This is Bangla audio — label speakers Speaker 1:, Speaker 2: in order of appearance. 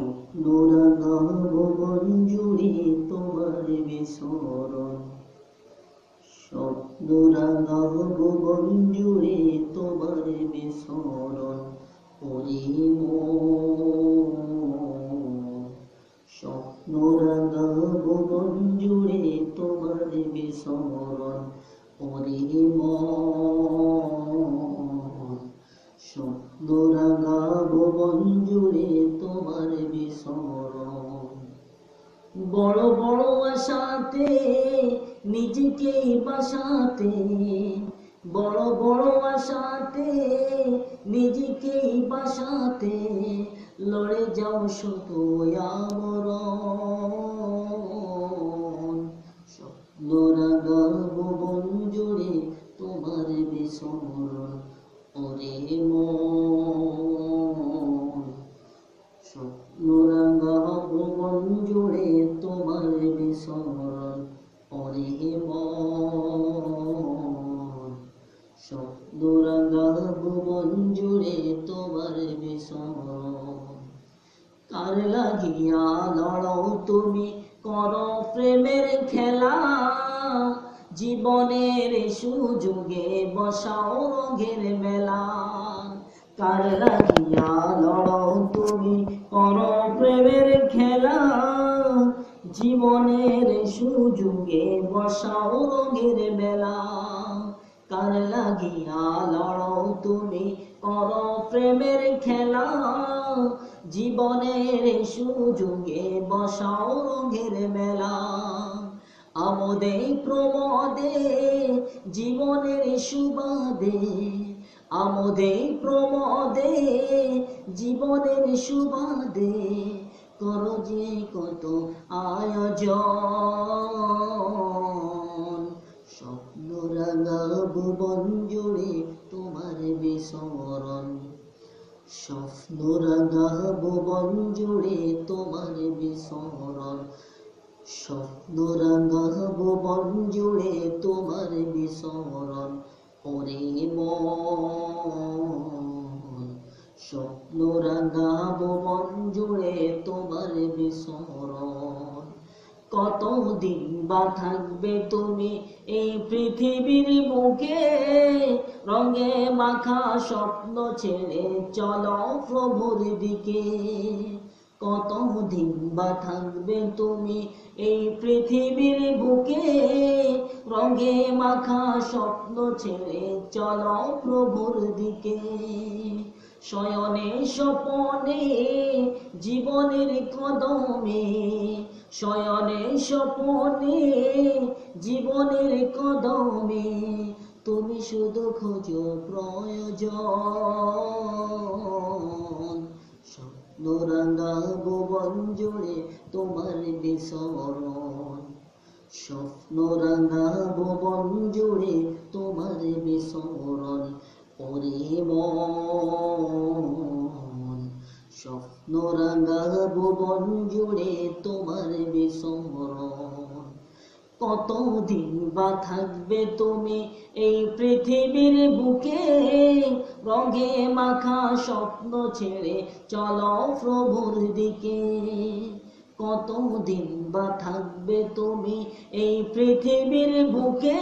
Speaker 1: স্বপ্নরাঙা ভুবন জুড়ে তোমার বিস্মরণ, স্বপ্নরাঙা ভুবন জুড়ে তোমার বিস্মরণ। ওরে মন, স্বপ্নরাঙা ভুবন জুড়ে তোমার বিস্মরণ। ওরে মন, স্বপ্নরাঙা ভুবন জুড়ে তোমার বিস্মরণ। বড় বড় আশাতে নিজেকে বাসাতে, বড় বড় আশাতে নিজেকে বাসাতে, লড়ে যাও শুধু আমরণ। স্বপ্নরাঙা ভুবন জুড়ে তোমার বিস্মরণ। ওরে মন, স্বপ্নরাঙা ভুবন জুড়ে তোমার বিস্মরণ। ওরে মন, স্বপ্নরাঙা ভুবন জুড়ে তোমার বিস্মরণ। কার লাগিয়া লড়ো তুমি করো প্রেমের খেলা, জীবনের সুযোগে বসাও রঙের মেলা। কার লাগিয়া লড়ো তুমি করো প্রেমের খেলা, জীবনের সুযোগে বসাও রঙের মেলা। কার লাগিয়া লড়ো তুমি করো প্রেমের খেলা, জীবনের সুযোগে বসাও রঙের মেলা। আমোদে প্রমোদে জীবনের সুবাদে, আমোদে প্রমোদে জীবনের সুবাদে, করো যে কত আয়োজন। স্বপ্নরাঙা ভুবন জুড়ে তোমার বিস্মরণ, স্বপ্নরাঙা ভুবন জুড়ে তোমার বিস্মরণ। স্বপ্নরাঙা ভুবন জুড়ে তোমার বিস্মরণ। ওরে মন, স্বপ্নরাঙা ভুবন জুড়ে তোমার বিস্মরণ। কতদিন বা থাকবে তুমি এই পৃথিবীর বুকে, রঙে মাখা স্বপ্ন ছেড়ে চলো প্রভুর দিকে। কতদিন বা থাকবে তুমি এই পৃথিবীর বুকে, রঙে মাখা স্বপ্ন ছেড়ে চলো প্রভুর দিকে। শয়নে স্বপনে জীবনের কদমে, শয়নে স্বপনে জীবনের কদমে, তুমি শুধু খোঁজো প্রয়োজন। স্বপ্নরাঙা ভুবন জুড়ে তোমার বিস্মরণ, স্বপ্নরাঙা ভুবন জুড়ে তোমার বিস্মরণ। ওরে মন, স্বপ্নরাঙা ভুবন জুড়ে তোমার বিস্মরণ। কতদিন বা থাকবে তুমি এই পৃথিবীর বুকে, রঙে মাখা স্বপ্ন ছেড়ে চলো প্রভুর দিকে। কতদিন বা থাকবে তুমি এই পৃথিবীর বুকে।